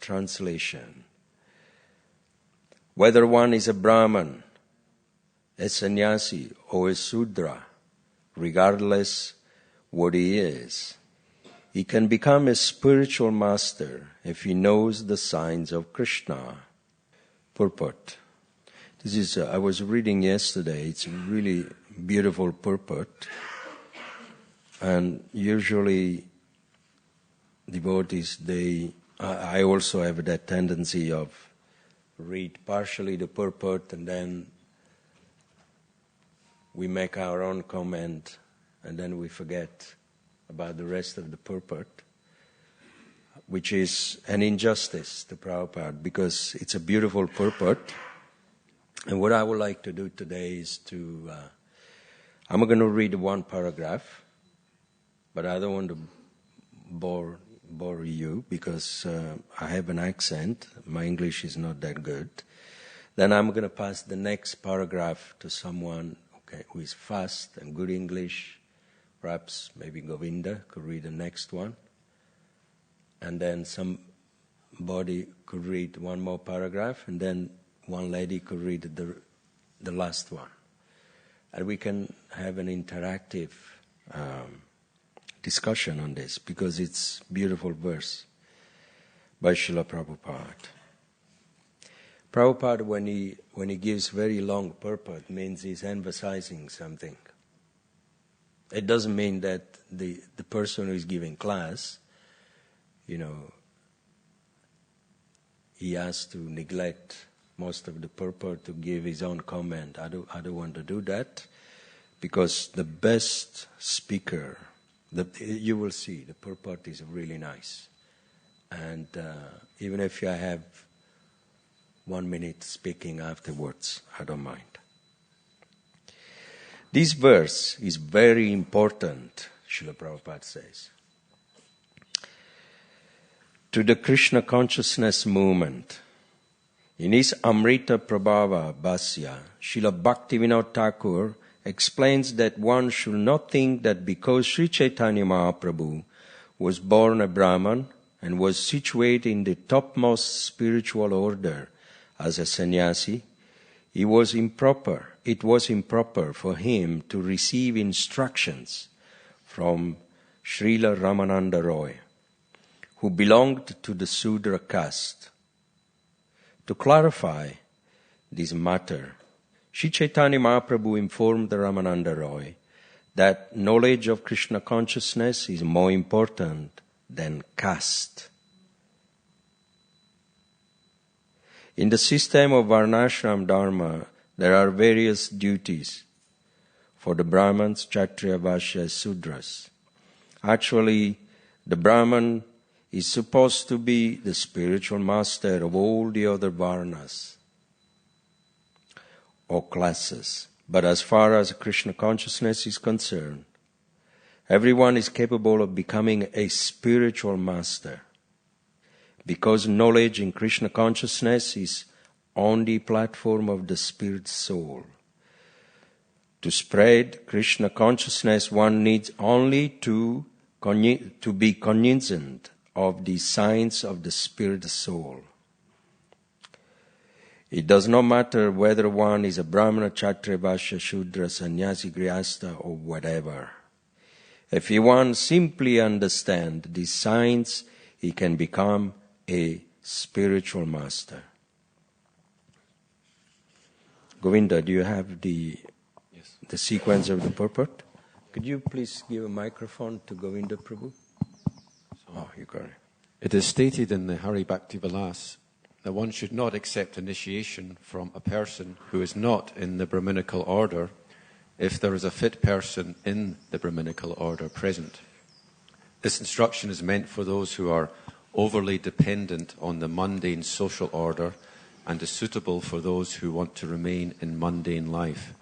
translation. Whether one is a Brahman, a sannyasi, or a Sudra, regardless what he is, he can become a spiritual master if he knows the signs of Krishna. Purport. This is, I was reading yesterday, it's a really beautiful purport. And usually devotees, I also have that tendency of read partially the purport and then we make our own comment and then we forget about the rest of the purport, which is an injustice to Prabhupada because it's a beautiful purport. And what I would like to do today is I'm going to read one paragraph, but I don't want to bore you because I have an accent. My English is not that good. Then I'm going to pass the next paragraph to someone who is fast and good English. Perhaps maybe Govinda could read the next one. And then somebody could read one more paragraph, and then one lady could read the last one. And we can have an interactive discussion on this because it's a beautiful verse by Srila Prabhupada. Prabhupada, when he gives very long purport, means he's emphasizing something. It doesn't mean that the person who is giving class, he has to neglect most of the purport to give his own comment. I don't want to do that because the best speaker, you will see, the purport is really nice. And even if I have 1 minute speaking afterwards, I don't mind. This verse is very important, Srila Prabhupada says. To the Krishna consciousness movement, in his Amrita Prabhava Bhasya, Srila Bhaktivinoda Thakur explains that one should not think that because Sri Chaitanya Mahaprabhu was born a Brahman and was situated in the topmost spiritual order as a sannyasi, it was improper for him to receive instructions from Srila Ramananda Roy, who belonged to the Sudra caste. To clarify this matter, Sri Chaitanya Mahaprabhu informed the Ramananda Roy that knowledge of Krishna consciousness is more important than caste. In the system of Varnashram Dharma, there are various duties for the Brahmins, Kshatriya, Vaishya, Sudras. Actually, the Brahman is supposed to be the spiritual master of all the other Varnas or classes. But as far as Krishna consciousness is concerned, everyone is capable of becoming a spiritual master, because knowledge in Krishna consciousness is on the platform of the spirit soul. To spread Krishna consciousness, one needs only to be cognizant of the signs of the spirit soul. It does not matter whether one is a Brahmana, Kshatriya, Vaishya, Shudra, Sannyasi, Grihastha, or whatever. If one simply understands these signs, he can become a spiritual master. Govinda, do you have the sequence of the purport? Could you please give a microphone to Govinda Prabhu? Oh, you got it. It is stated in the Hari Bhakti Vilas that one should not accept initiation from a person who is not in the Brahminical order if there is a fit person in the Brahminical order present. This instruction is meant for those who are overly dependent on the mundane social order and is suitable for those who want to remain in mundane life.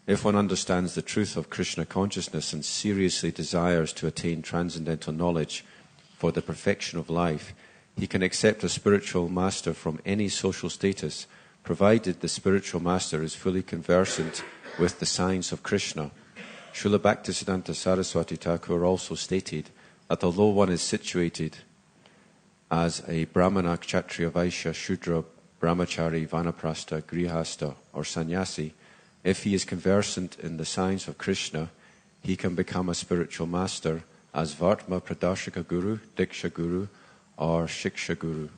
If one understands the truth of Krishna consciousness and seriously desires to attain transcendental knowledge for the perfection of life, he can accept a spiritual master from any social status, provided the spiritual master is fully conversant with the signs of Krishna. Srila Bhaktisiddhanta Saraswati Thakur also stated that although one is situated as a Brahmana, Kshatriya, Vaishya, Shudra, Brahmachari, Vanaprastha, Grihastha, or Sannyasi, if he is conversant in the science of Krishna, he can become a spiritual master as Vartma Pradashika Guru, Diksha Guru, or Shiksha Guru.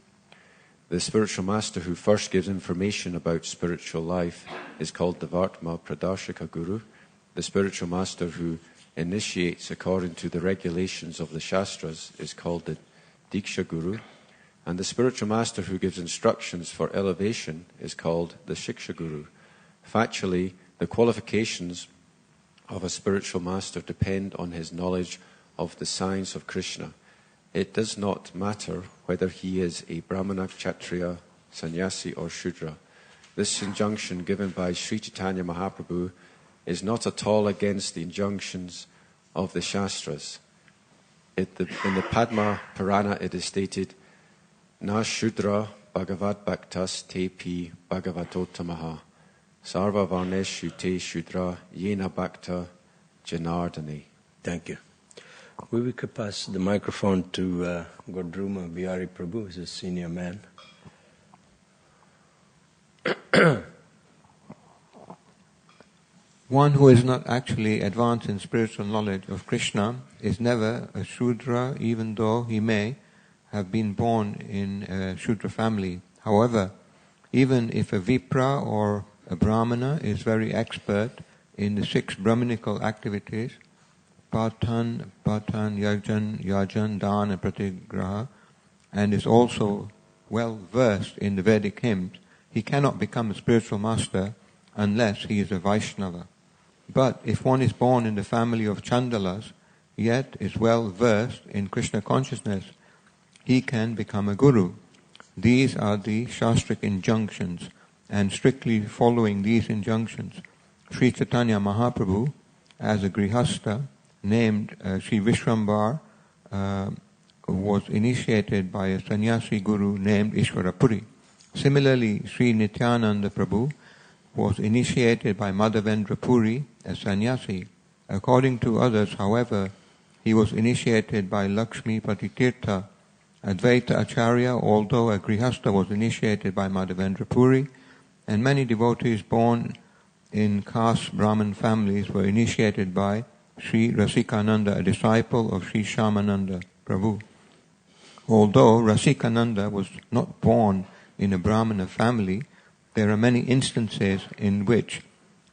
The spiritual master who first gives information about spiritual life is called the Vartma Pradashika Guru. The spiritual master who initiates according to the regulations of the Shastras is called the Diksha Guru. And the spiritual master who gives instructions for elevation is called the Shiksha Guru. Factually, the qualifications of a spiritual master depend on his knowledge of the science of Krishna. It does not matter whether he is a Brahmana, Kshatriya, Sannyasi or Shudra. This injunction given by Sri Chaitanya Mahaprabhu is not at all against the injunctions of the Shastras. In the Padma Purana it is stated, Na Shudra Bhagavad Bhaktas Tepi Bhagavatottamaha Sarva Varneshu Te Shudra Yena Bhakta Janardani. Thank you. We could pass the microphone to Godruma Bihari Prabhu, who's a senior man. One who is not actually advanced in spiritual knowledge of Krishna is never a Shudra, even though he may have been born in a Shudra family. However, even if a Vipra or a Brahmana is very expert in the 6 Brahminical activities, Patan, Yajan, Dan and Pratigraha, and is also well versed in the Vedic hymns, he cannot become a spiritual master unless he is a Vaishnava. But if one is born in the family of Chandalas, yet is well versed in Krishna consciousness, he can become a guru. These are the Shastric injunctions, and strictly following these injunctions, Sri Chaitanya Mahaprabhu, as a Grihastha, named Sri Vishvambhara, was initiated by a sannyasi guru named Ishwarapuri. Similarly, Sri Nityananda Prabhu was initiated by Madhavendra Puri, a sannyasi. According to others, however, he was initiated by Lakshmi Patitirtha. Advaita Acharya, although a Grihastha, was initiated by Madhavendra Puri, and many devotees born in caste Brahmin families were initiated by Sri Rasikananda, a disciple of Sri Shyamananda Prabhu. Although Rasikananda was not born in a Brahmana family, there are many instances in which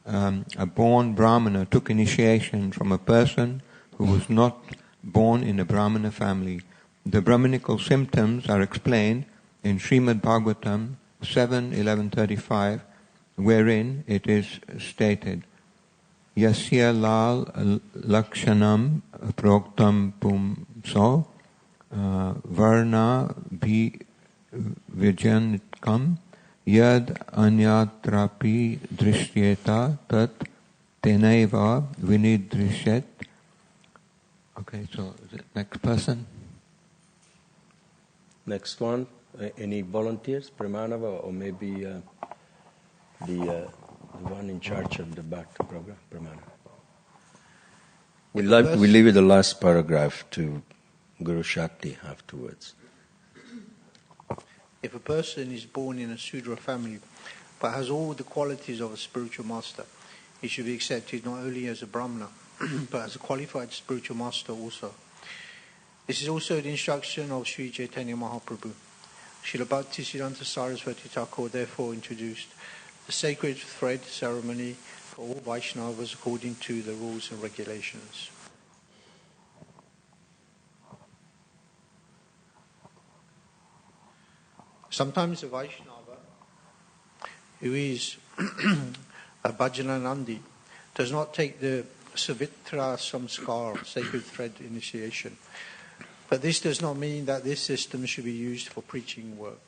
a born Brahmana took initiation from a person who was not born in a Brahmana family. The Brahminical symptoms are explained in Srimad Bhagavatam 7:1135, wherein it is stated, Yasya lal lakshanam proktam pumso varna bhi vijankam yad anyatrapi drishyeta tat tenaiva vinidrishet. Okay, so next person. Next one. Any volunteers? Pramanava, or maybe the one in charge of the Bhakti program, Pramana. We leave it the last paragraph to Guru Shakti afterwards. If a person is born in a Sudra family but has all the qualities of a spiritual master, he should be accepted not only as a Brahmana but as a qualified spiritual master also. This is also the instruction of Sri Chaitanya Mahaprabhu. Srila Bhaktisiddhanta Saraswati Thakur therefore introduced the sacred thread ceremony for all Vaishnavas according to the rules and regulations. Sometimes a Vaishnava who is a Bhajananandi does not take the Savitra Samskar, sacred thread initiation. But this does not mean that this system should be used for preaching work.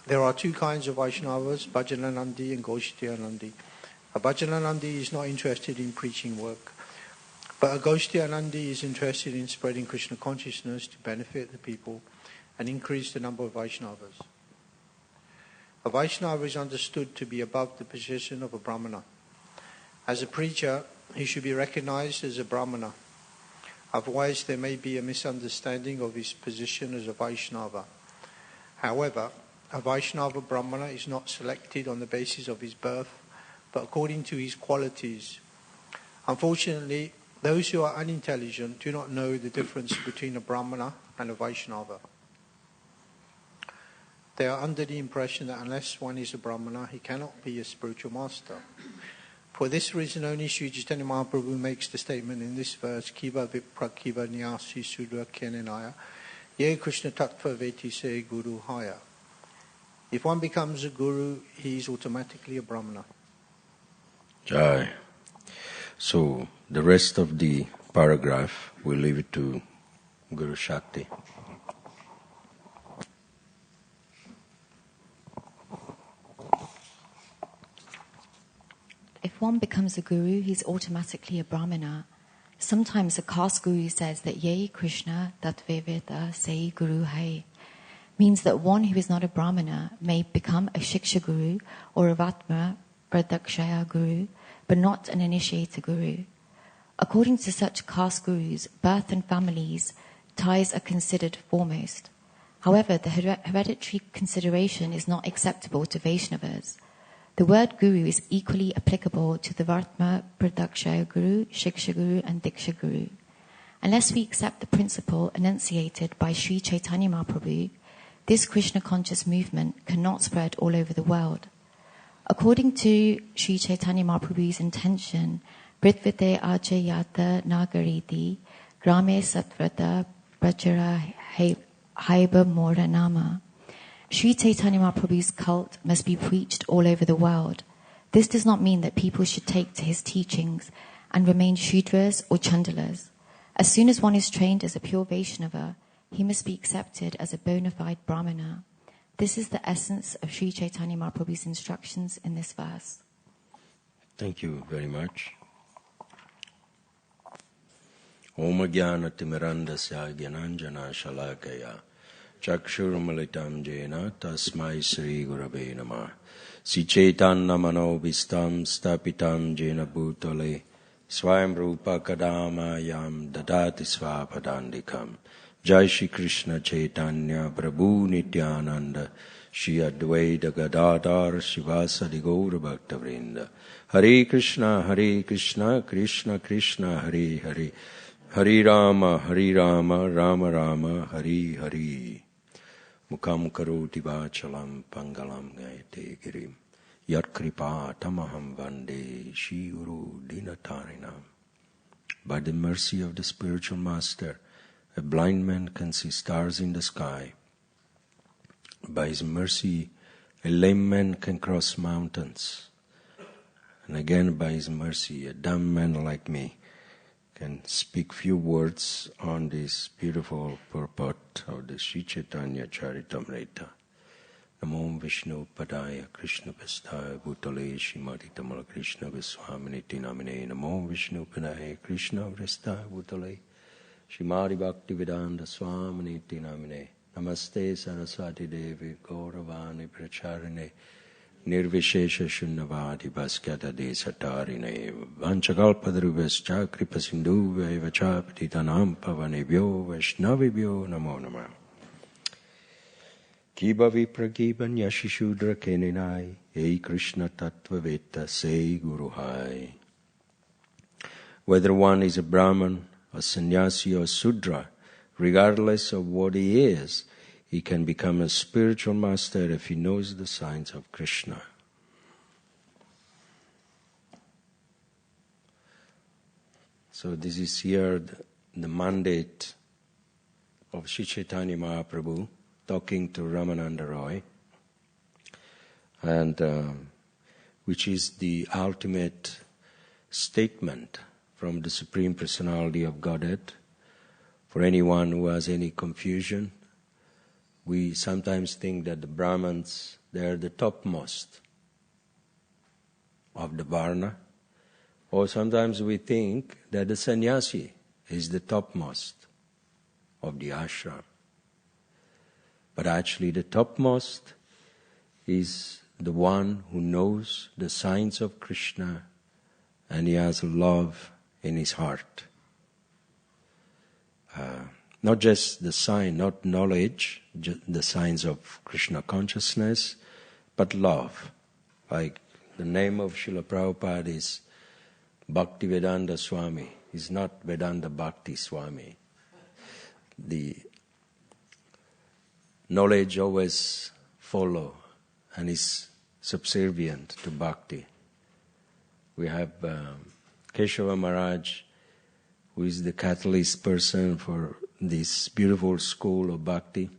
There are 2 kinds of Vaishnavas, Bhajananandi and Goshtiyanandi. A Bhajananandi is not interested in preaching work, but a Goshtiyanandi is interested in spreading Krishna consciousness to benefit the people and increase the number of Vaishnavas. A Vaishnava is understood to be above the position of a Brahmana. As a preacher, he should be recognized as a Brahmana. Otherwise, there may be a misunderstanding of his position as a Vaishnava. However, a Vaishnava Brahmana is not selected on the basis of his birth, but according to his qualities. Unfortunately, those who are unintelligent do not know the difference between a Brahmana and a Vaishnava. They are under the impression that unless one is a Brahmana, he cannot be a spiritual master. For this reason only, Sri Chaitanya Mahaprabhu makes the statement in this verse, Kiva Vipra Kiva Nyasi Sudra Kenenaya, Ye Krishna Tattva Veti Se Guru Haya. If one becomes a guru, he is automatically a Brahmana. Jai. So, the rest of the paragraph, we'll leave it to Guru Shakti. If one becomes a guru, he's automatically a Brahmana. Sometimes a caste guru says that Ye Krishna Tatveveta Sei Guru Hai means that one who is not a Brahmana may become a Shiksha guru or a Vatma Pradakshaya guru, but not an initiator guru. According to such caste gurus, birth and families ties are considered foremost. However, the hereditary consideration is not acceptable to Vaishnavas. The word guru is equally applicable to the Vatma Pradakshaya guru, Shiksha guru and Diksha guru. Unless we accept the principle enunciated by Sri Chaitanya Mahaprabhu, this Krishna-conscious movement cannot spread all over the world. According to Sri Chaitanya Mahaprabhu's intention, Britvite Ajayata Nagariti, Grame Satvrata Prachara Haiba Mora Nama. Sri Chaitanya Mahaprabhu's cult must be preached all over the world. This does not mean that people should take to his teachings and remain Shudras or Chandalas. As soon as one is trained as a pure Vaishnava, he must be accepted as a bona fide Brahmana. This is the essence of Sri Chaitanya Mahaprabhu's instructions in this verse. Thank you very much. Om Jnana Timirandasya Jnananjana Shalakaya Chakshurmalitam Jena Tasmai Sri Gurave Namah Si Chaitanya Manobhistam Stapitam Jena Bhutale Swayam Rupa Kadama Yam Dadati Svapadandikam Jai Shri Krishna Chaitanya Prabhu Nityananda Shri Advaita Gadadhar Shivasadi Gaura Bhakta Vrinda Hare Krishna Krishna Krishna Hare Hare Hare Rama Rama Rama Hare Hare Mukam Karoti Vachalam Pangalam Gayate Girim Yat Kripa Tamaham Vande Shri Guru Dinatarinam. By the mercy of the spiritual master, a blind man can see stars in the sky. By his mercy, a lame man can cross mountains. And again, by his mercy, a dumb man like me can speak few words on this beautiful purport of the Sri Chaitanya Charitamrita. Namo Vishnu Padaya Krishna Pastaya Bhutale Shrimati Tamala Krishna Vishwaminiti Namine Namo Vishnu Padaya Krishna Vristaya Bhutale Shrimati Bhakti Vedanta Swaminiti Namine Namaste Saraswati Devi Gauravani Pracharine Nirvishesha Shunnavadi Bhaskata Desatarine Vanchakalpadruvascha Kripasindu Vaivacha Patitanam Pavanebhyo Vaishnavibhyo Namo Namah. Kiba Vipra Kiba Nyashishudra Keninai Ei Krishna Tattva Veta Sei Guru Hai. Whether one is a Brahman, a sannyasi or Sudra, regardless of what he is, he can become a spiritual master if he knows the signs of Krishna. So this is here the mandate of Sri Chaitanya Mahaprabhu talking to Ramananda Roy, and which is the ultimate statement from the Supreme Personality of Godhead. For anyone who has any confusion, we sometimes think that the Brahmins, they are the topmost of the Varna, or sometimes we think that the sannyasi is the topmost of the ashram. But actually the topmost is the one who knows the signs of Krishna and he has love in his heart. not just the sign, not knowledge, the signs of Krishna consciousness, but love. Like the name of Srila Prabhupada is Bhaktivedanta Swami. He's not Vedanta Bhakti Swami. The knowledge always follow and is subservient to bhakti. We have Keshava Maharaj, who is the catalyst person for this beautiful school of bhakti.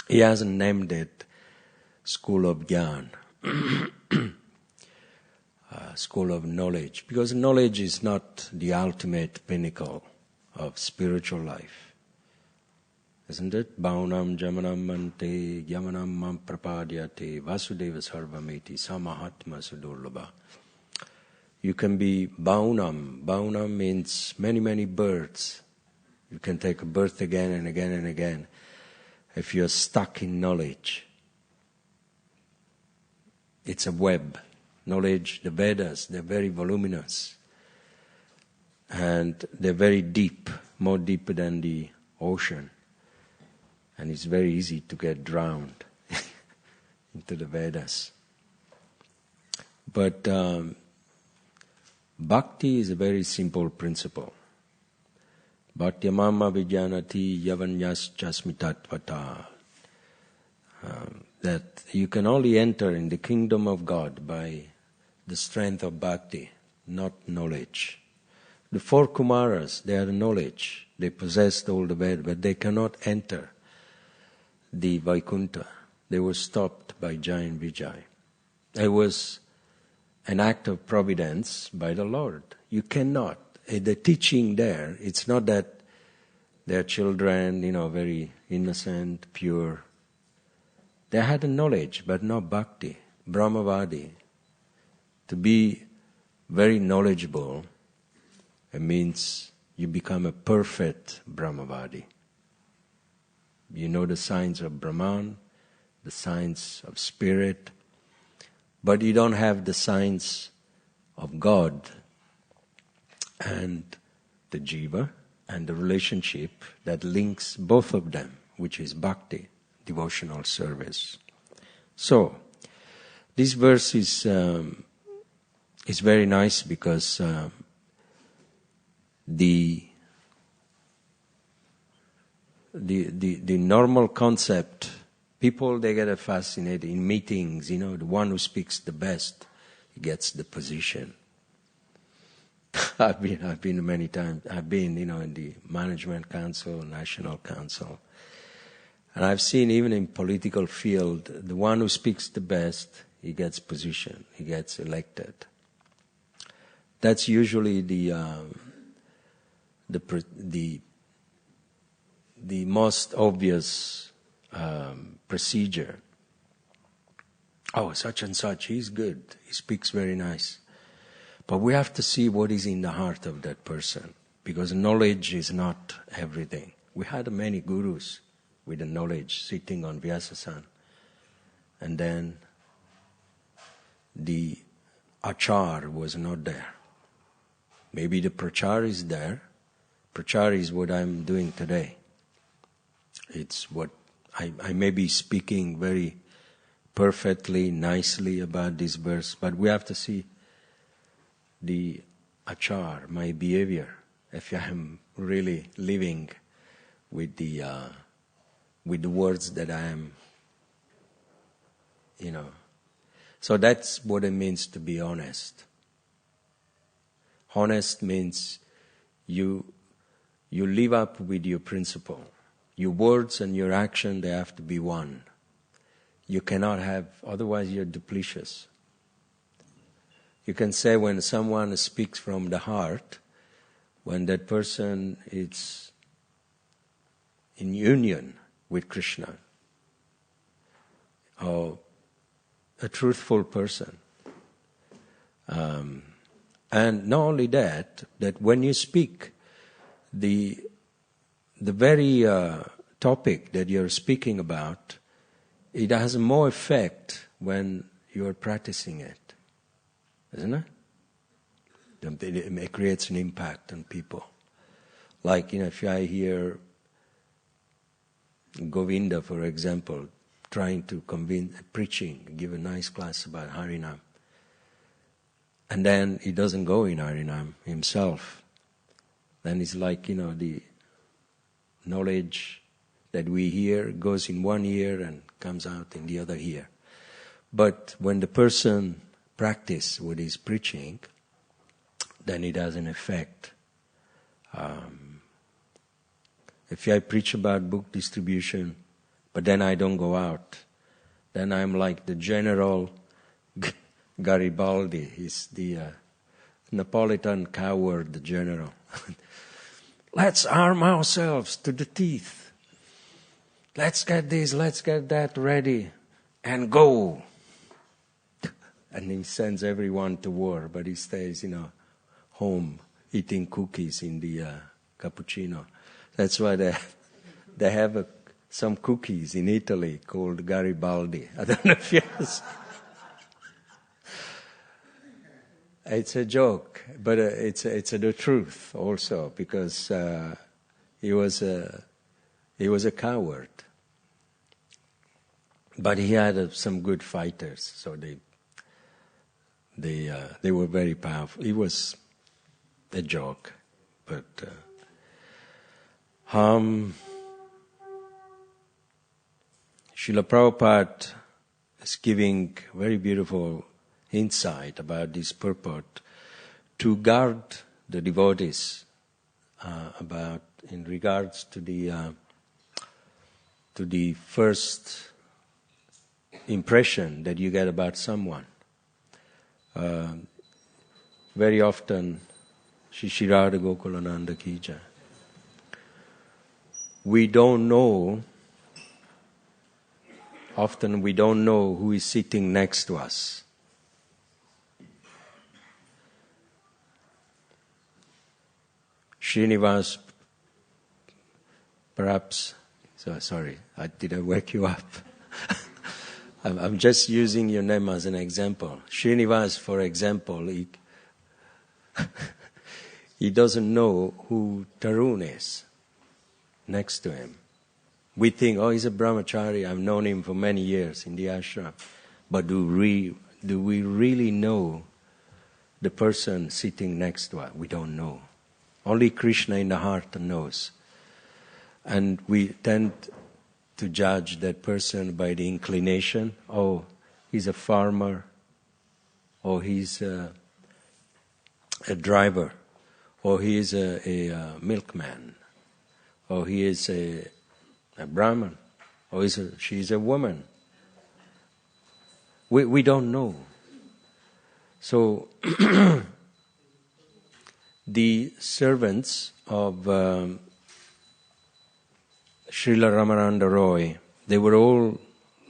He hasn't named it School of Gyan, School of Knowledge, because knowledge is not the ultimate pinnacle of spiritual life. Isn't it? Bhaunam jamanam mante yamanam mam prapadyate vasudeva sarvameti samahatma sudurlabha. You can be Bhaunam. Bhaunam means many, many birds. You can take a birth again and again and again. If you're stuck in knowledge, it's a web. Knowledge, the Vedas, they're very voluminous. And they're very deep, more deeper than the ocean. And it's very easy to get drowned into the Vedas. But bhakti is a very simple principle. Bhaktyamama vijnanati yavanyas jasmitatvata. That you can only enter in the kingdom of God by the strength of bhakti, not knowledge. The four Kumaras, they are knowledge. They possessed all the Vedas, but they cannot enter the Vaikuntha. They were stopped by Jain Vijay. It was an act of providence by the Lord. You cannot. The teaching there, it's not that they're children, very innocent, pure. They had a knowledge, but not bhakti, Brahmavadi. To be very knowledgeable, it means you become a perfect Brahmavadi. You know the signs of Brahman, the signs of spirit, but you don't have the signs of God and the jiva and the relationship that links both of them, which is bhakti, devotional service. So, this verse is very nice because the normal concept, people, they get fascinated in meetings, the one who speaks the best gets the position. I've been many times. I've been, in the management council, national council. And I've seen even in political field, the one who speaks the best, he gets position, he gets elected. That's usually the most obvious procedure. Oh, such and such, he's good, he speaks very nice. But we have to see what is in the heart of that person, because knowledge is not everything. We had many gurus with the knowledge sitting on Vyasasan, and then the achar was not there. Maybe the prachar is there. Prachar is what I'm doing today. It's what I may be speaking very perfectly, nicely about this verse, but we have to see the achar, my behavior, if I am really living with the words that I am, So that's what it means to be honest. Honest means you live up with your principle. Your words and your action, they have to be one. You cannot have, otherwise you're duplicitous. You can say when someone speaks from the heart, when that person is in union with Krishna, or a truthful person. And not only that when you speak, the very topic that you're speaking about, it has more effect when you're practicing it, isn't it? It creates an impact on people. Like, if I hear Govinda, for example, trying to preaching, give a nice class about Harinam. And then he doesn't go in Harinam himself. Then it's like, the knowledge that we hear goes in one ear and comes out in the other ear. But when the person practices what he's preaching, then it has an effect. If I preach about book distribution, but then I don't go out, then I'm like the General Garibaldi. He's the Napolitan coward general. Let's arm ourselves to the teeth. Let's get this, let's get that ready, and go. And he sends everyone to war, but he stays, home eating cookies in the cappuccino. That's why they have some cookies in Italy called Garibaldi. I don't know if you know. It's a joke, but it's the truth also, because he was a coward. But he had some good fighters, so they were very powerful. He was a joke, but Srila Prabhupada is giving very beautiful insight about this purport to guard the devotees in regards to the first impression that you get about someone. Very often, Shri Radha Gokulananda Ki Jai, we don't know who is sitting next to us. Srinivas, perhaps, sorry, I didn't wake you up. I'm just using your name as an example. Srinivas, for example, he doesn't know who Tarun is next to him. We think, he's a brahmachari, I've known him for many years in the ashram. But do we really know the person sitting next to us? We don't know. Only Krishna in the heart knows. And we tend to judge that person by the inclination. He's a farmer, or he's a driver, or he is a milkman, or he is a Brahman, or she's a woman. We don't know. So the servants of Srila Ramananda Roy, they were all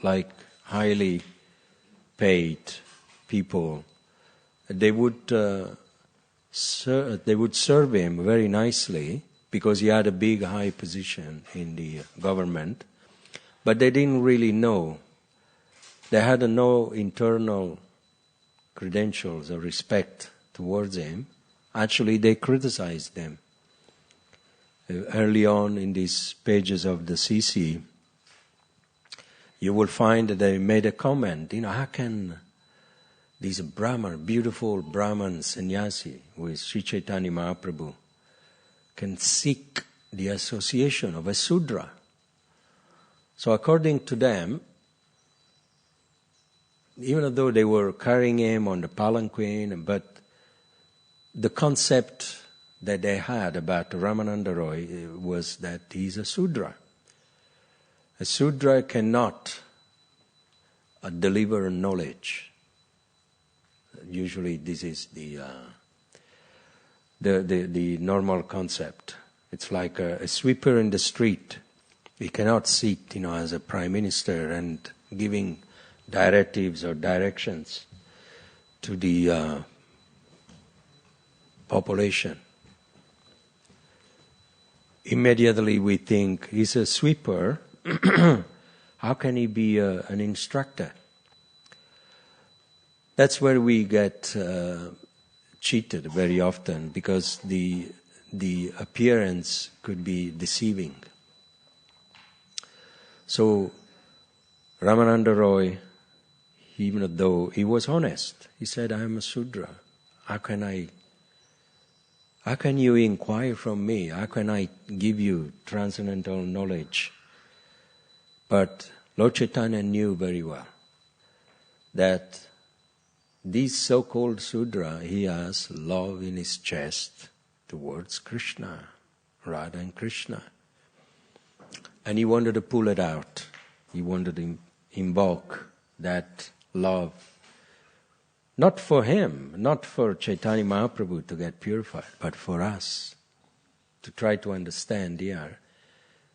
like highly paid people. They would serve him very nicely because he had a big high position in the government, but they didn't really know. They had no internal credentials or respect towards him. Actually, they criticized them. Early on in these pages of the CC, you will find that they made a comment, how can this beautiful Brahman sannyasi with Sri Chaitanya Mahaprabhu can seek the association of a Sudra? So according to them, even though they were carrying him on the palanquin, but the concept that they had about Ramananda Roy was that he's a Sudra. A Sudra cannot deliver knowledge. Usually this is the normal concept. It's like a sweeper in the street. He cannot sit, as a prime minister and giving directives or directions to the population. Immediately we think, he's a sweeper, how can he be an instructor? That's where we get cheated very often, because the appearance could be deceiving. So Ramananda Roy, even though he was honest, he said, I am a Sudra. How can you inquire from me? How can I give you transcendental knowledge? But Lord Chaitanya knew very well that this so-called Sudra, he has love in his chest towards Krishna, Radha and Krishna. And he wanted to pull it out. He wanted to invoke that love. Not for him, not for Chaitanya Mahaprabhu to get purified, but for us to try to understand here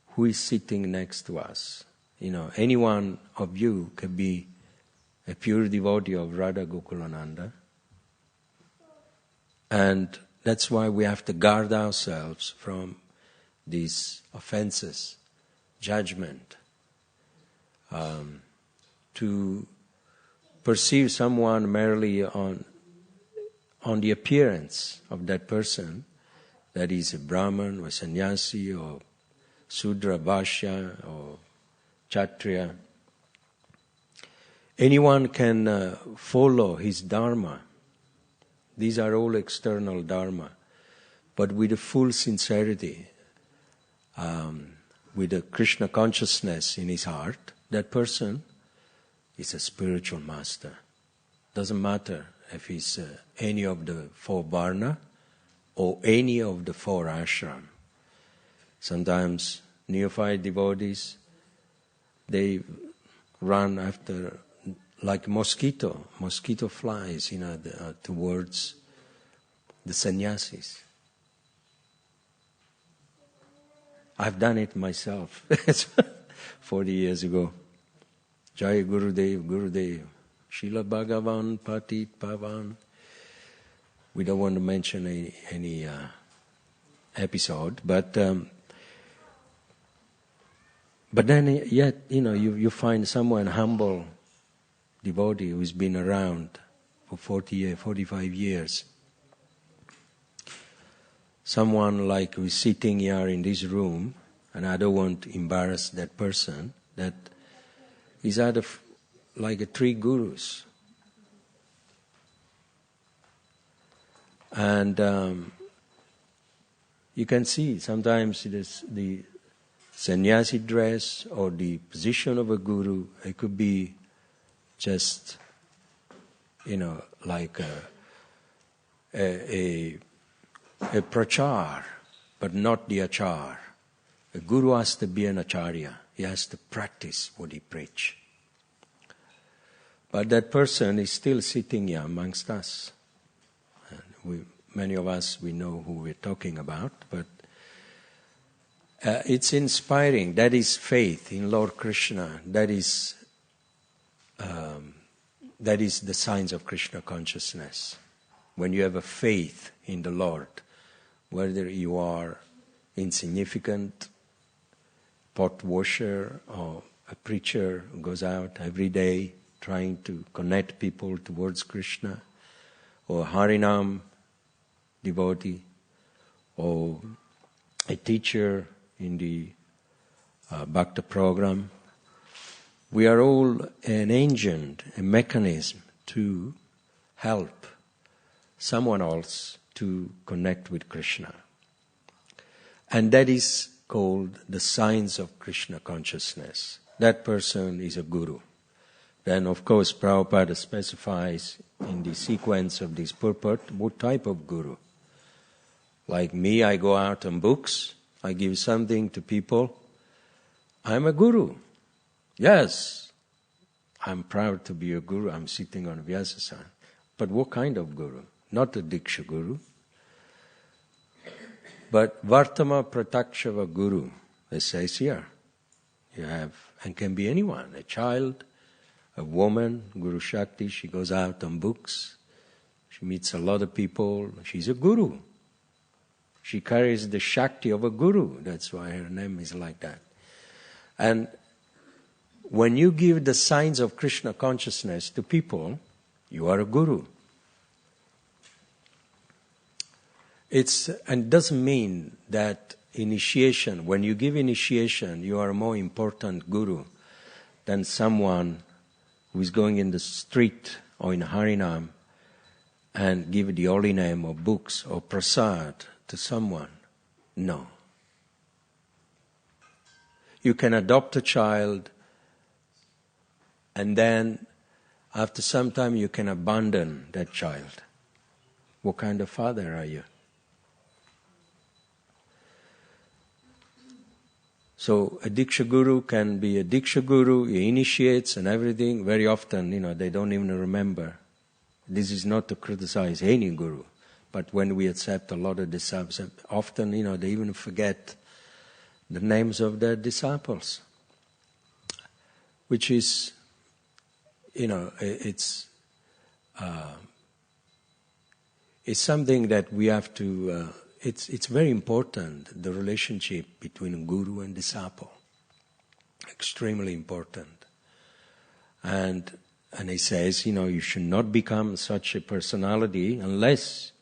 who is sitting next to us. Any one of you can be a pure devotee of Radha Gokulananda. And that's why we have to guard ourselves from these offenses, judgment, to perceive someone merely on the appearance of that person, that is a Brahman or sannyasi or Sudra, Vaishya or Kshatriya. Anyone can follow his dharma. These are all external dharma. But with a full sincerity, with a Krishna consciousness in his heart, that person is a spiritual master. Doesn't matter if he's any of the 4 varna or any of the 4 ashram. Sometimes neophyte devotees, they run after like mosquito flies, towards the sannyasis. I've done it myself 40 years ago. Jai Gurudev, Gurudev, Srila Bhagavan, Patit Pavan. We don't want to mention any episode, but then yet, you find someone humble devotee who's been around for 45 years. Someone like who's sitting here in this room, and I don't want to embarrass that person, that he's had like 3 gurus. And you can see sometimes the sannyasi dress or the position of a guru, it could be just, like a prachar, but not the achar. A guru has to be an acharya. He has to practice what he preach. But that person is still sitting here amongst us. And many of us, we know who we're talking about, but it's inspiring. That is faith in Lord Krishna. That is the signs of Krishna consciousness. When you have a faith in the Lord, whether you are insignificant pot washer or a preacher who goes out every day trying to connect people towards Krishna, or Harinam devotee, or a teacher in the Bhakta program, we are all an engine, a mechanism to help someone else to connect with Krishna. And that is called the signs of Krishna consciousness. That person is a guru. Then, of course, Prabhupada specifies in the sequence of this purport what type of guru. Like me, I go out on books, I give something to people. I'm a guru. Yes, I'm proud to be a guru. I'm sitting on Vyasasana. But what kind of guru? Not a Diksha guru. But Vartama Pratakshava Guru, it says here. You have, and can be anyone, a child, a woman, Guru Shakti, she goes out on books. She meets a lot of people. She's a guru. She carries the Shakti of a guru. That's why her name is like that. And when you give the signs of Krishna consciousness to people, you are a guru. And it doesn't mean that initiation. When you give initiation, you are a more important guru than someone who is going in the street or in Harinam and give the holy name or books or prasad to someone. No. You can adopt a child and then after some time you can abandon that child. What kind of father are you? So a Diksha Guru can be a Diksha Guru, he initiates and everything. Very often, they don't even remember. This is not to criticize any Guru, but when we accept a lot of disciples, often, they even forget the names of their disciples. Which is, it's something that we have to... It's very important, the relationship between guru and disciple. Extremely important. And he says, you should not become such a personality unless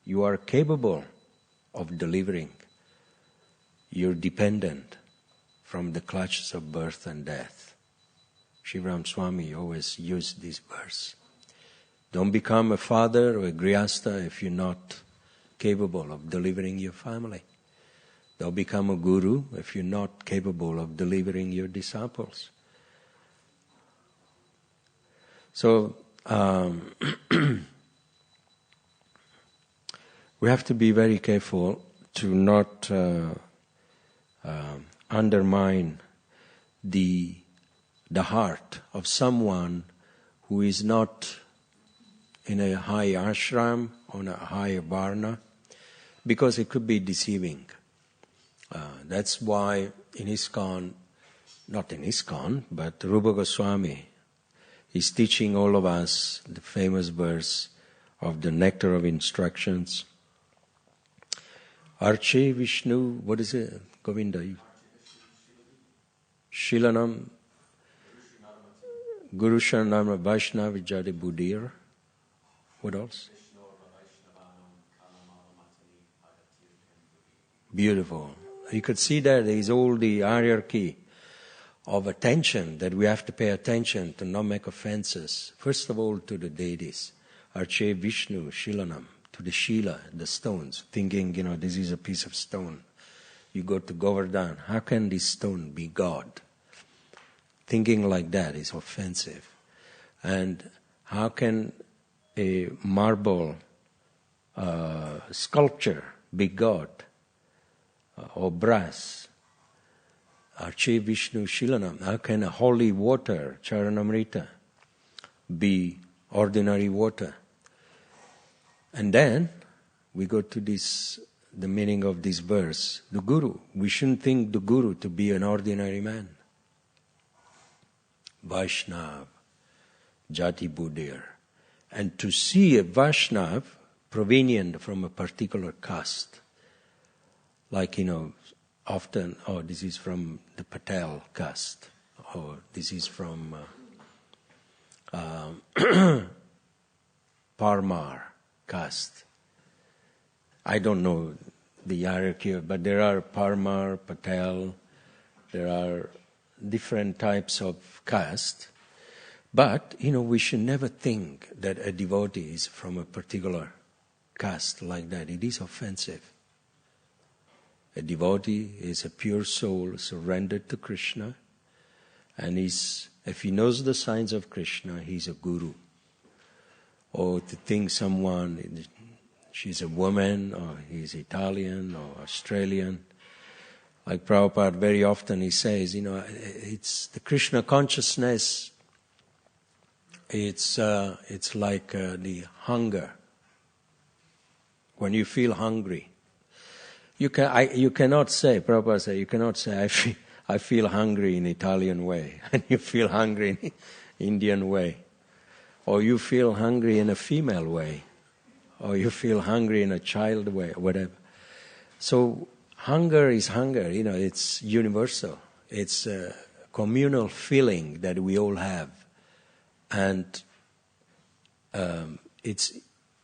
you are capable of delivering your dependent from the clutches of birth and death. Shivaram Swami always used this verse. Don't become a father or a grihastha if you're not capable of delivering your family. Don't become a guru if you're not capable of delivering your disciples. So, we have to be very careful to not undermine the heart of someone who is not in a high ashram, on a higher varna, because it could be deceiving. That's why in ISKCON, not in ISKCON, but Rupa Goswami is teaching all of us the famous verse of the Nectar of Instructions. Arche Vishnu, what is it, Govinda? Shilanam, Guru Sharanam Vaishnava Jadi Buddhir. What else? Beautiful. You could see that there is all the hierarchy of attention, that we have to pay attention to not make offenses. First of all to the deities. Arche Vishnu, Shilanam, to the Shila, the stones, thinking, this is a piece of stone. You go to Govardhan, how can this stone be God? Thinking like that is offensive. And how can a marble sculpture be God? Or brass? Arche Vishnu Shilanam. How can a holy water, Charanamrita, be ordinary water? And then we go to the meaning of this verse. The Guru. We shouldn't think the Guru to be an ordinary man. Vaishnav, Jati Buddhir. And to see a Vaishnav provenient from a particular caste, like, often, this is from the Patel caste, or this is from Parmar caste. I don't know the hierarchy, but there are Parmar, Patel, there are different types of caste. But, we should never think that a devotee is from a particular caste like that. It is offensive. A devotee is a pure soul surrendered to Krishna, and if he knows the signs of Krishna, he's a guru. Or to think someone, she's a woman, or he's Italian, or Australian. Like Prabhupada, very often he says, it's the Krishna consciousness, it's like the hunger. When you feel hungry, you cannot say, Prabhupada said, you cannot say, I feel hungry in Italian way, and you feel hungry in Indian way, or you feel hungry in a female way, or you feel hungry in a child way, whatever. So hunger is hunger, it's universal. It's a communal feeling that we all have, and it's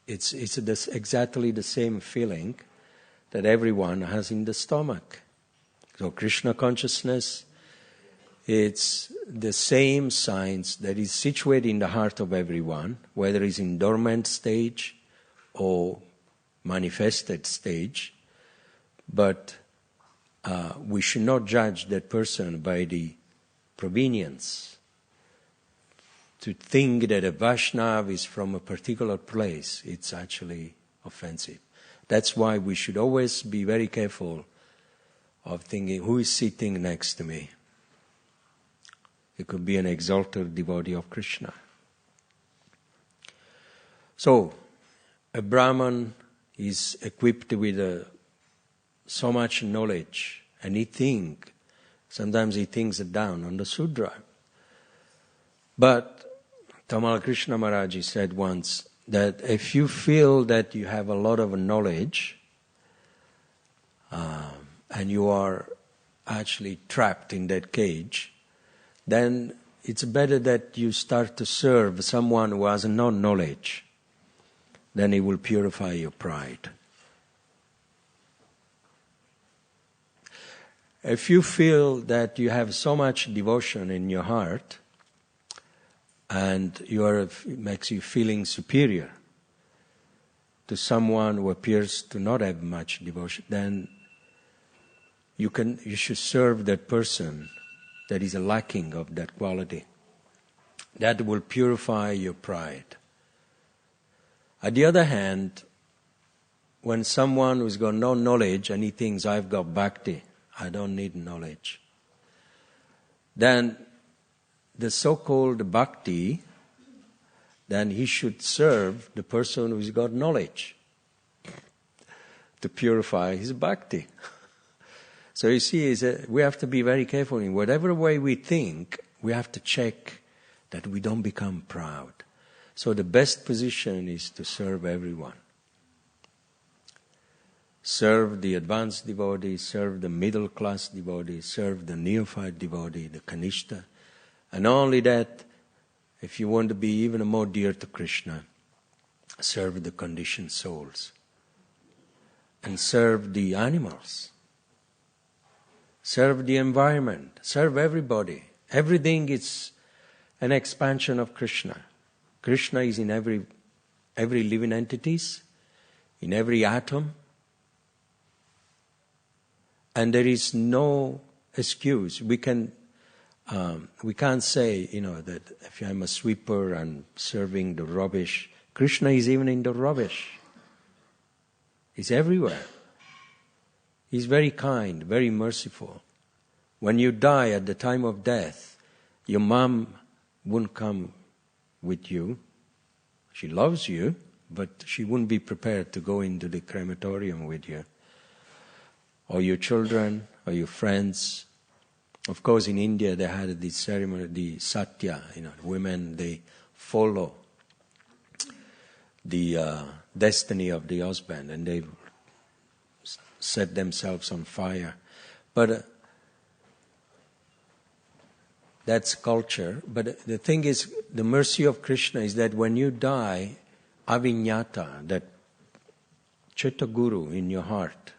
exactly the same feeling that everyone has in the stomach. So Krishna consciousness, it's the same science that is situated in the heart of everyone, whether it's in dormant stage or manifested stage. But we should not judge that person by the provenience. To think that a Vaishnava is from a particular place, it's actually offensive. That's why we should always be very careful of thinking, who is sitting next to me? It could be an exalted devotee of Krishna. So, a Brahman is equipped with so much knowledge, and sometimes he thinks down on the Sudra. But Tamal Krishna Maharaj said once that if you feel that you have a lot of knowledge and you are actually trapped in that cage, then it's better that you start to serve someone who has no knowledge. Then it will purify your pride. If you feel that you have so much devotion in your heart, and it makes you feeling superior to someone who appears to not have much devotion, then you should serve that person that is lacking of that quality. That will purify your pride. On the other hand, when someone who's got no knowledge and he thinks, I've got bhakti, I don't need knowledge, then the so-called bhakti, then he should serve the person who's got knowledge to purify his bhakti. So you see, we have to be very careful in whatever way we think. We have to check that we don't become proud. So the best position is to serve everyone. Serve the advanced devotee, serve the middle class devotee, serve the neophyte devotee, the kanishta. And not only that, if you want to be even more dear to Krishna, serve the conditioned souls. And serve the animals. Serve the environment. Serve everybody. Everything is an expansion of Krishna. Krishna is in every living entities, in every atom. And there is no excuse. We can't say, that if I'm a sweeper and serving the rubbish, Krishna is even in the rubbish. He's everywhere. He's very kind, very merciful. When you die at the time of death, your mom wouldn't come with you. She loves you, but she wouldn't be prepared to go into the crematorium with you. Or your children, or your friends. Of course, in India, they had this ceremony, the satya, women, they follow the destiny of the husband, and they set themselves on fire. But that's culture. But the thing is, the mercy of Krishna is that when you die, avinyata, that Chittaguru in your heart,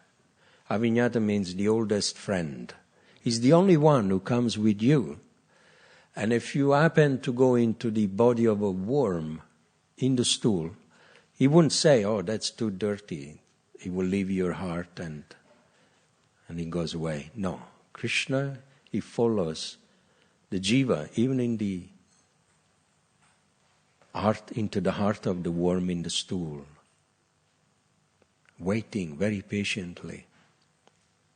avinyata means the oldest friend. He's the only one who comes with you. And if you happen to go into the body of a worm in the stool, he wouldn't say, oh, that's too dirty. He will leave your heart and he goes away. No. Krishna, he follows the jiva, even in the heart, into the heart of the worm in the stool, waiting very patiently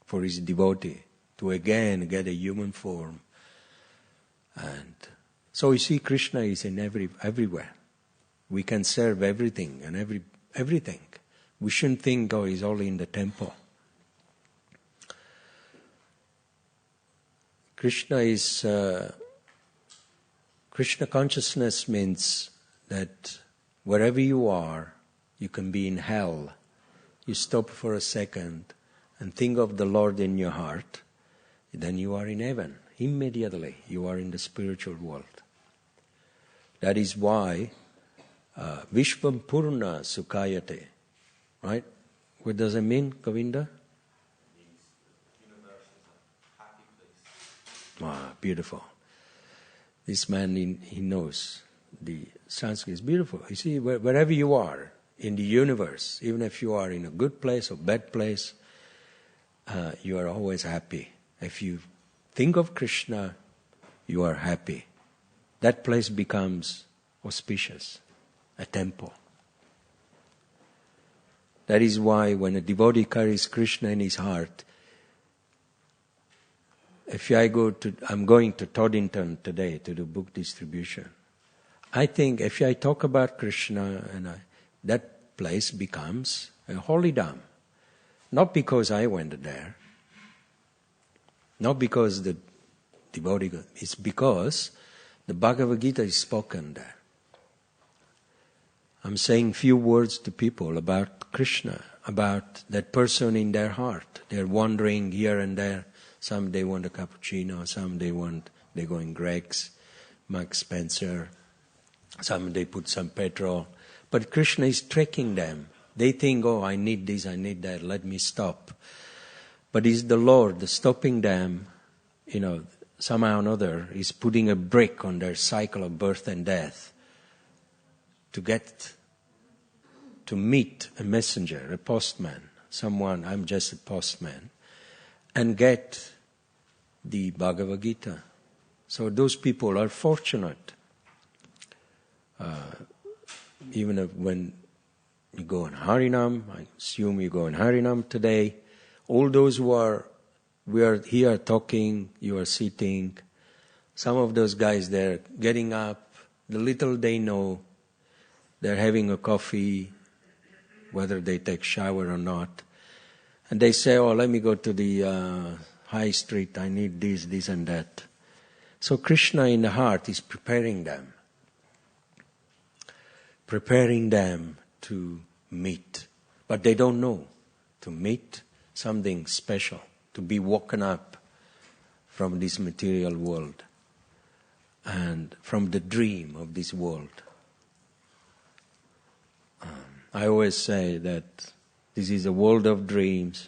for his devotee to again get a human form. And so you see, Krishna is in everywhere. We can serve everything and everything. We shouldn't think, oh, he's only in the temple. Krishna consciousness means that wherever you are, you can be in hell. You stop for a second and think of the Lord in your heart, then you are in heaven. Immediately, you are in the spiritual world. That is why Vishvambhara Sukhayate, right? What does it mean, Govinda? Ah, beautiful. This man, he knows the Sanskrit is beautiful. You see, wherever you are in the universe, even if you are in a good place or bad place, you are always happy. If you think of Krishna, you are happy. That place becomes auspicious, a temple. That is why when a devotee carries Krishna in his heart, I'm going to Toddington today to do book distribution. I think if I talk about Krishna, that place becomes a holy dham. Not because I went there, not because the devotee, it's because the Bhagavad Gita is spoken there. I'm saying few words to people about Krishna, about that person in their heart. They're wandering here and there. Some they want a cappuccino, some they go in Greg's, Mark Spencer, some they put some petrol. But Krishna is tricking them. They think, oh, I need this, I need that, let me stop. But it's the Lord stopping them, somehow or another, is putting a brick on their cycle of birth and death to meet a messenger, a postman, someone, I'm just a postman, and get the Bhagavad Gita. So those people are fortunate. Even when you go in Harinam, I assume you go in Harinam today, all those we are here talking, you are sitting, some of those guys, they're getting up, the little they know, they're having a coffee, whether they take shower or not, and they say, oh, let me go to the high street, I need this and that. So Krishna in the heart is preparing them to meet. But they don't know, to meet something special, to be woken up from this material world and from the dream of this world. I always say that this is a world of dreams,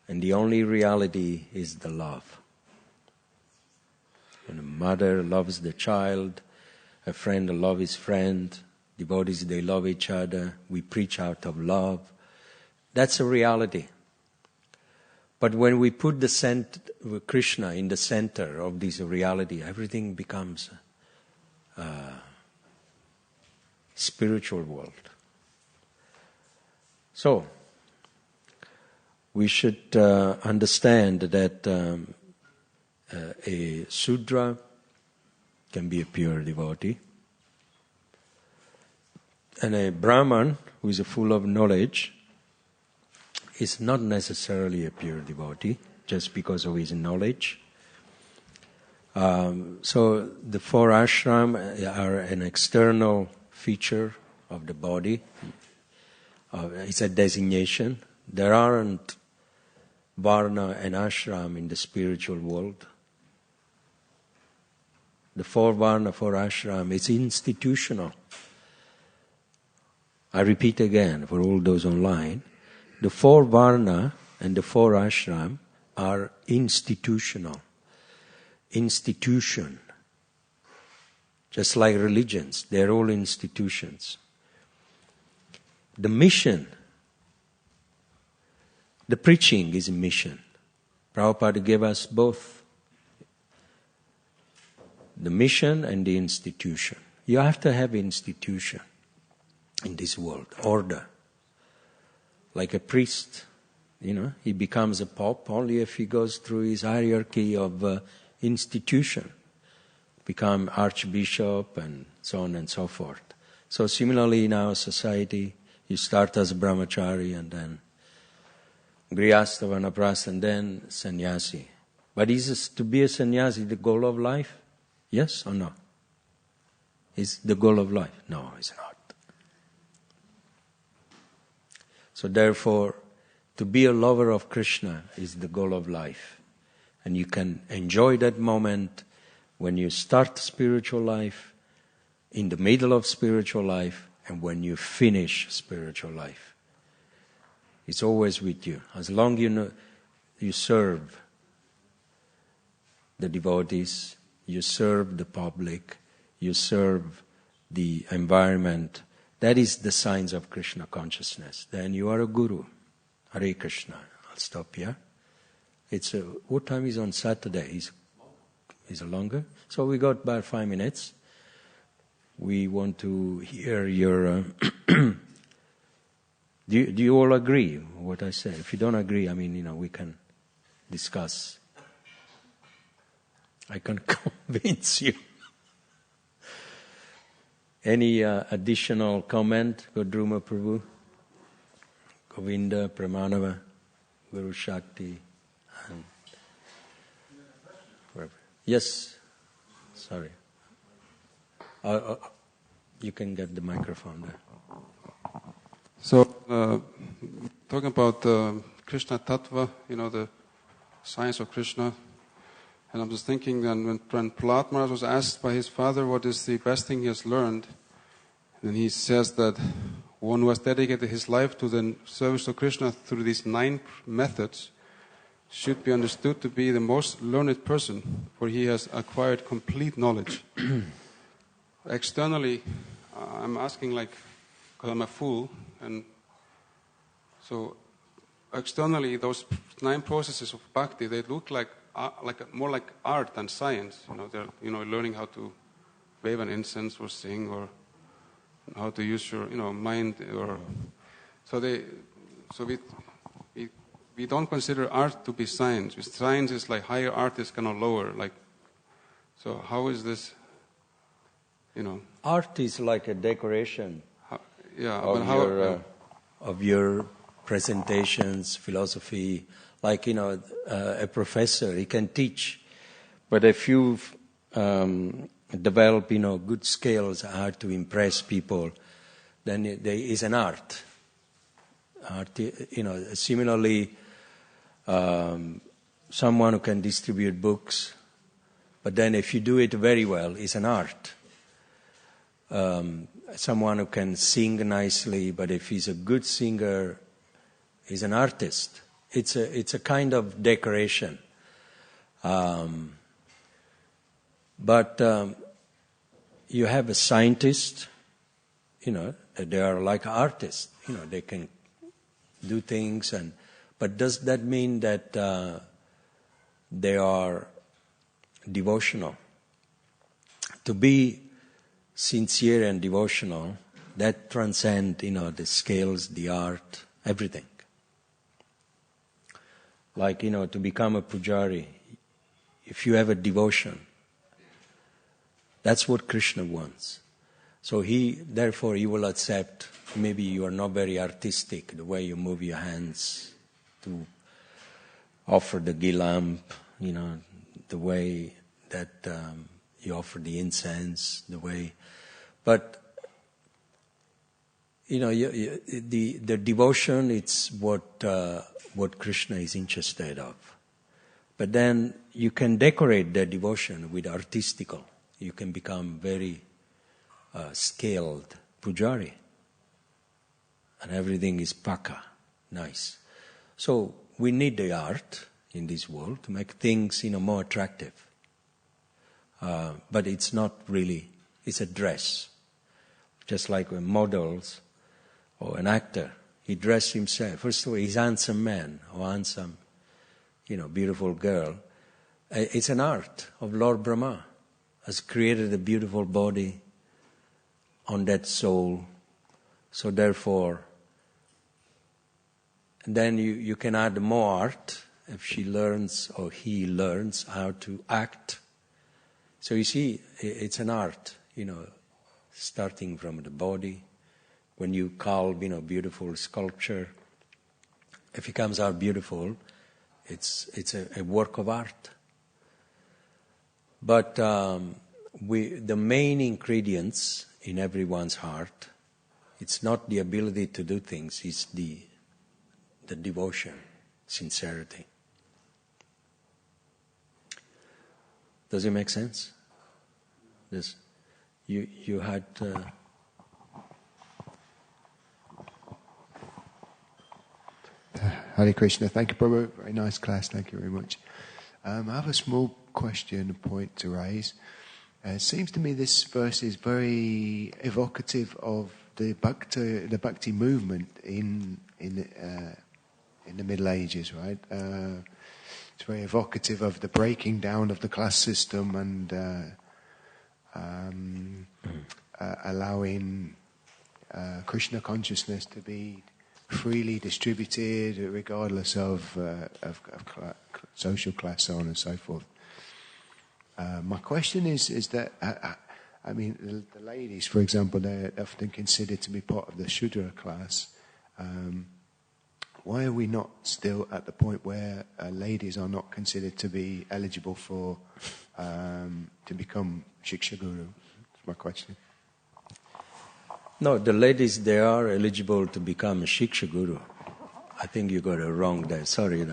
and the only reality is the love. When a mother loves the child, a friend loves his friend, devotees, they love each other, we preach out of love. That's a reality. But when we put Krishna in the center of this reality, everything becomes a spiritual world. So, we should understand that a Sudra can be a pure devotee, and a Brahman who is full of knowledge is not necessarily a pure devotee just because of his knowledge. So the four ashram are an external feature of the body. It's a designation. There aren't varna and ashram in the spiritual world. The four varna, four ashram, it's institutional. I repeat again for all those online, the four varna and the four ashram are institutional. Institution. Just like religions, they're all institutions. The mission, the preaching is a mission. Prabhupada gave us both the mission and the institution. You have to have institution in this world, order. Like a priest, he becomes a pope only if he goes through his hierarchy of institution, become archbishop and so on and so forth. So similarly in our society, you start as a brahmachari and then grihastha, vanaprastha, and then sannyasi. But is to be a sannyasi the goal of life? Yes or no? Is the goal of life? No, it's not. So therefore, to be a lover of Krishna is the goal of life. And you can enjoy that moment when you start spiritual life, in the middle of spiritual life, and when you finish spiritual life. It's always with you. As long you serve the devotees, you serve the public, you serve the environment, that is the signs of Krishna consciousness. Then you are a guru. Hare Krishna. I'll stop here. What time is on Saturday? Is it longer? So we got about 5 minutes. We want to hear your... do you all agree with what I said? If you don't agree, we can discuss. I can convince you. Any additional comment, Godruma Prabhu? Govinda, Pramanava, Guru Shakti, and whoever. Yes, sorry. You can get the microphone there. So, talking about Krishna Tattva, the science of Krishna, and I'm just thinking then when Prahlad Maharaj was asked by his father what is the best thing he has learned, and he says that one who has dedicated his life to the service of Krishna through these 9 methods should be understood to be the most learned person, for he has acquired complete knowledge. Externally, I'm asking because I'm a fool, and so externally those 9 processes of bhakti, they look more like art than science. They're learning how to wave an incense or sing or how to use your mind, or we don't consider art to be science. Science is like higher, art is kind of lower. So how is this? Art is like a decoration of your presentations, philosophy. Like a professor, he can teach, but if you've develop good skills how to impress people, then there is an art. Similarly, someone who can distribute books, but then if you do it very well, it's an art. Someone who can sing nicely, but if he's a good singer, he's an artist. It's a kind of decoration. But you have a scientist, they are like artists. They can do things, but does that mean that they are devotional? To be sincere and devotional, that transcends, the skills, the art, everything. Like, to become a pujari, if you have a devotion, that's what Krishna wants. So therefore he will accept, maybe you are not very artistic, the way you move your hands to offer the ghee lamp, the way that you offer the incense, the way. But, the devotion, it's what Krishna is interested of. But then you can decorate the devotion with artistical. You can become very skilled pujari. And everything is paka, nice. So we need the art in this world to make things, more attractive. But it's not really, it's a dress. Just like when models or an actor, he dresses himself. First of all, he's a handsome man or handsome, beautiful girl. It's an art of Lord Brahma. Has created a beautiful body on that soul. So therefore, then you can add more art if she learns or he learns how to act. So you see, it's an art, starting from the body. When you carve, beautiful sculpture, if it comes out beautiful, it's a work of art. But the main ingredients in everyone's heart, it's not the ability to do things, it's the devotion, sincerity. Does it make sense? This, you had... Hare Krishna. Thank you, Prabhu. Very nice class. Thank you very much. I have a small question, a point to raise. It seems to me this verse is very evocative of the bhakti movement in the Middle Ages, right? It's very evocative of the breaking down of the class system and allowing Krishna consciousness to be freely distributed, regardless of social class, so on and so forth. My question is that, I mean, the ladies, for example, they're often considered to be part of the Shudra class. Why are we not still at the point where ladies are not considered to be eligible for to become Shiksha Guru? That's my question. No, the ladies, they are eligible to become a Shiksha Guru. I think you got it wrong there. Sorry.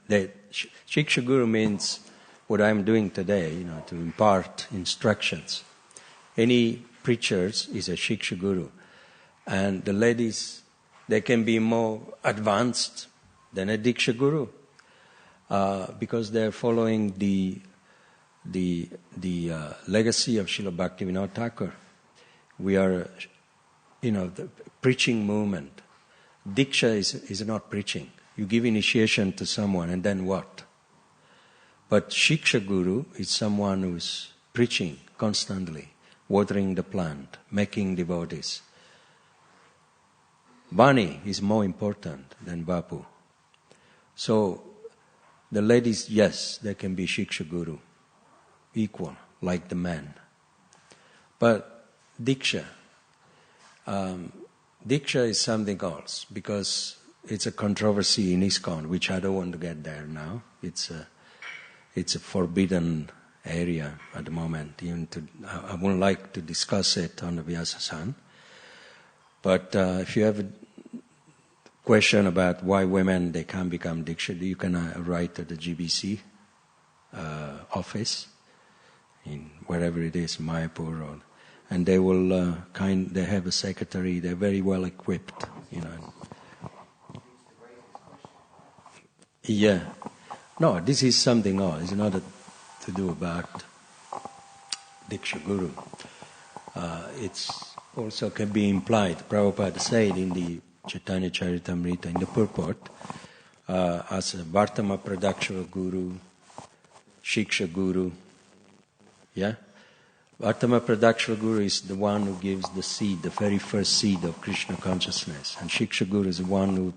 Shiksha Guru means what I'm doing today, to impart instructions. Any preachers is a Shiksha Guru. And the ladies, they can be more advanced than a Diksha Guru because they're following the legacy of Srila Bhaktivinoda Thakur. We are, the preaching movement. Diksha is not preaching. You give initiation to someone and then what? But Shiksha Guru is someone who's preaching constantly, watering the plant, making devotees. Bani is more important than Bapu. So the ladies, yes, they can be Shiksha Guru, equal, like the men. But Diksha is something else because it's a controversy in ISKCON, which I don't want to get there now. It's a forbidden area at the moment. I wouldn't like to discuss it on the Vyasa-san. But if you have a question about why women they can't become Diksha, you can write to the GBC office in wherever it is, Mayapur, and they will they have a secretary. They're very well equipped, Yeah. No, this is something else. It's not to do about Diksha Guru. It's also can be implied. Prabhupada said in the Chaitanya Charitamrita, in the purport, as a Vartama Pradakshara Guru, Shiksha Guru. Yeah? Vartama Pradakshara Guru is the one who gives the seed, the very first seed of Krishna consciousness. And Shiksha Guru is the one who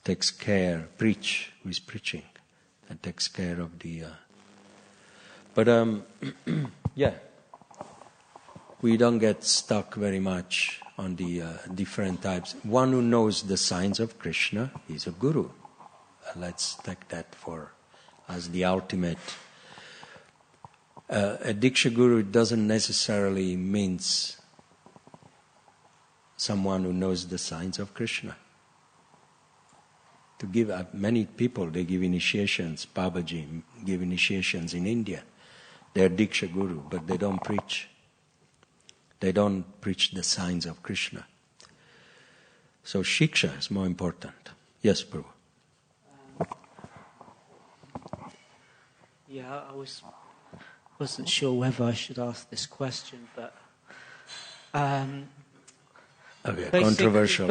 takes care, who is preaching, and takes care of the... yeah. We don't get stuck very much on the different types. One who knows the signs of Krishna is a guru. Let's take that as the ultimate. A Diksha Guru doesn't necessarily means someone who knows the signs of Krishna. To give many people, they give initiations. Babaji give initiations in India. They're Diksha Guru, but they don't preach. They don't preach the signs of Krishna. So Shiksha is more important. Yes, Prabhu. Yeah, I wasn't sure whether I should ask this question, but okay, controversial.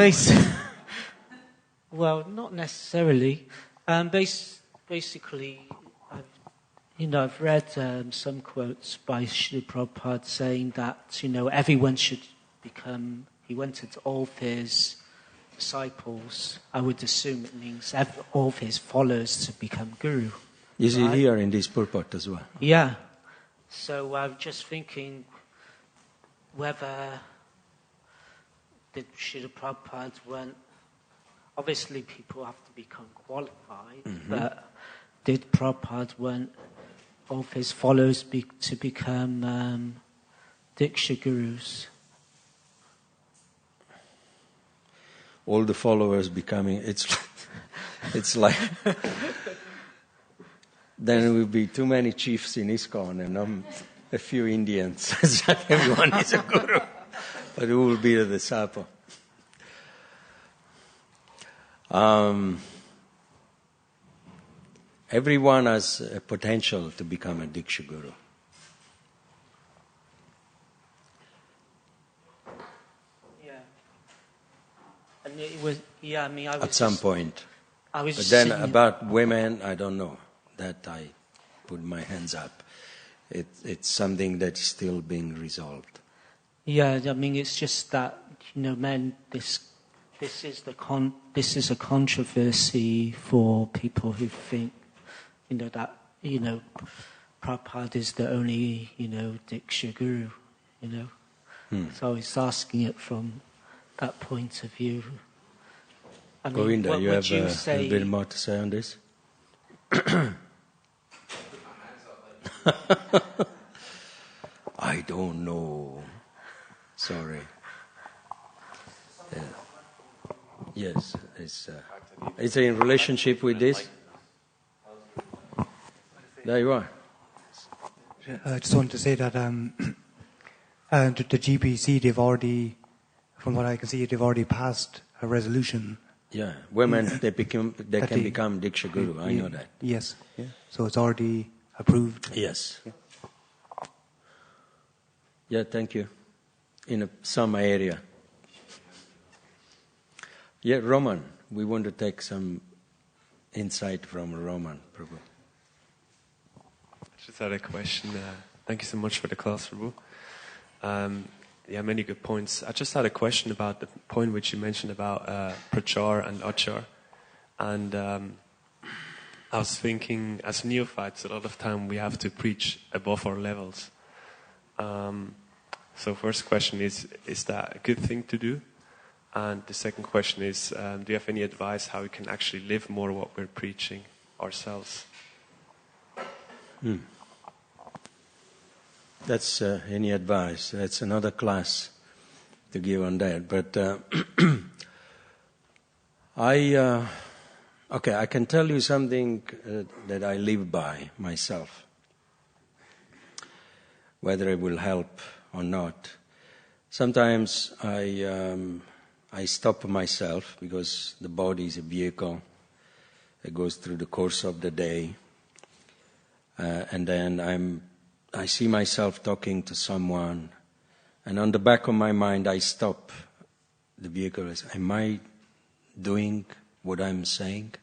Well, not necessarily. Basically, I've read some quotes by Srila Prabhupada saying that, everyone should become, he wanted all of his disciples, I would assume it means all of his followers to become guru. Is it here in this purport as well? Yeah. So I'm just thinking whether the Srila Prabhupada went, obviously people have to become qualified, but did Prabhupada want all of his followers to become Diksha Gurus? All the followers becoming, it's like, then it would be too many chiefs in ISKCON and a few Indians. Everyone is a guru, but who will be a disciple? Everyone has a potential to become a Diksha Guru. Yeah. And it was, yeah, I mean, I was At some point. I was But just then saying- about women, I don't know. That I put my hands up. It's something that's still being resolved. Yeah, I mean, it's just that, men, this is a controversy for people who think, that, Prabhupada is the only, Diksha Guru, So he's asking it from that point of view. I mean, Govinda, what you would have you a say? bit more to say on this? I don't know. Sorry. Yeah. Yes, it's in relationship with this. There you are. I just wanted to say that the GPC, they've already, from what I can see, they've already passed a resolution. Yeah, women they can become Diksha Guru. I know that. Yes, yeah. So it's already approved. Yes. Yeah, thank you. In some area. Yeah, Roman. We want to take some insight from Roman, Prabhu. I just had a question. Thank you so much for the class, Prabhu. Many good points. I just had a question about the point which you mentioned about prachar and achar. And I was thinking, as neophytes, a lot of time we have to preach above our levels. So first question is that a good thing to do? And the second question is, do you have any advice how we can actually live more what we're preaching ourselves? That's any advice. That's another class to give on that. But I can tell you something that I live by myself. Whether it will help or not. Sometimes I stop myself because the body is a vehicle. It goes through the course of the day. And then I see myself talking to someone, and on the back of my mind I stop the vehicle. Am I doing what I'm saying?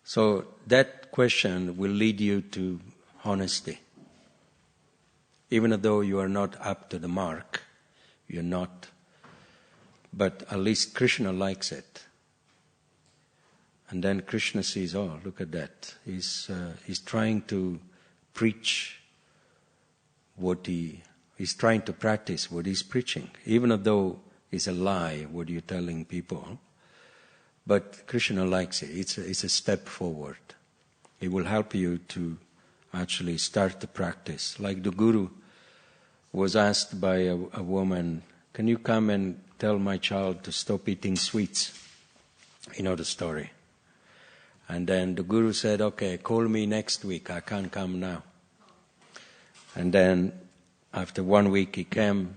So that question will lead you to honesty. Even though you are not up to the mark, you're not, but at least Krishna likes it. And then Krishna sees, oh, look at that. He's trying to preach he's trying to practice what he's preaching. Even though it's a lie, what you're telling people. But Krishna likes it. It's a step forward. It will help you to actually start the practice. Like the Guru was asked by a woman, can you come and tell my child to stop eating sweets? You know the story. And then the Guru said, okay, call me next week. I can't come now. And then after 1 week he came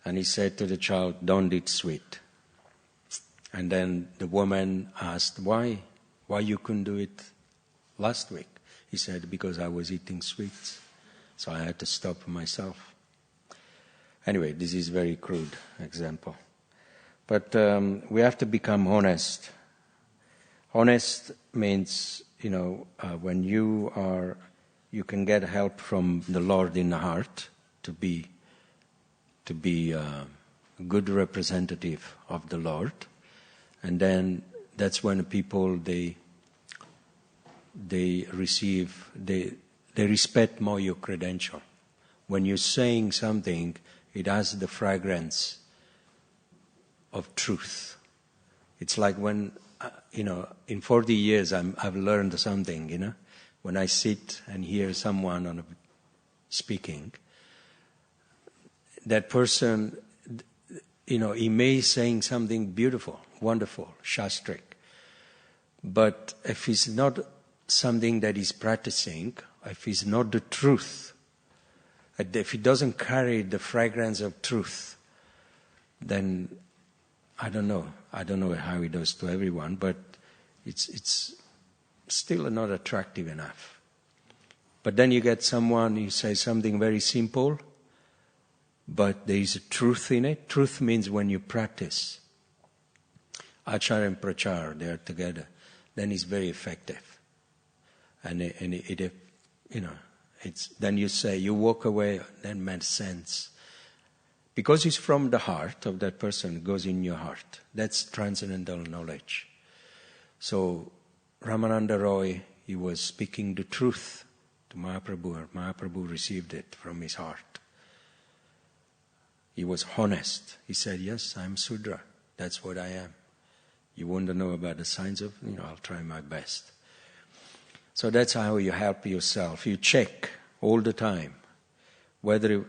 and he said to the child, don't eat sweet. And then the woman asked, why you couldn't do it last week? He said, because I was eating sweets. So I had to stop myself. Anyway, this is a very crude example. But we have to become honest. Honest means, when you can get help from the Lord in the heart to be a good representative of the Lord. And then that's when people, they respect more your credential. When you're saying something, it has the fragrance of truth. It's like when, in 40 years I've learned something, when I sit and hear someone speaking, that person, he may saying something beautiful, wonderful, shastric. But if it's not something that he's practicing, if it's not the truth, if it doesn't carry the fragrance of truth, then I don't know how it does to everyone, but it's still not attractive enough. But then you get someone, you say something very simple, but there is a truth in it. Truth means when you practice. Achar and prachar, they are together. Then it's very effective. And it it's then you say, you walk away, that makes sense. Because it's from the heart of that person, it goes in your heart. That's transcendental knowledge. So Ramananda Roy, he was speaking the truth to Mahaprabhu, and Mahaprabhu received it from his heart. He was honest. He said, yes, I'm Sudra. That's what I am. You want to know about the signs of, I'll try my best. So that's how you help yourself. You check all the time whether,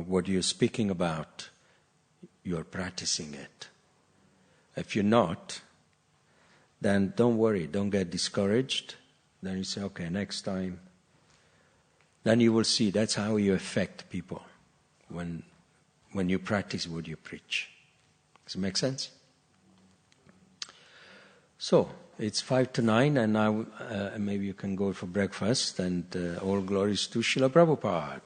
what you're speaking about, you're practicing it. If you're not, then don't worry, don't get discouraged. Then you say, okay, next time. Then you will see that's how you affect people when you practice what you preach. Does it make sense? So, it's 8:55, and now maybe you can go for breakfast, and all glories to Srila Prabhupada.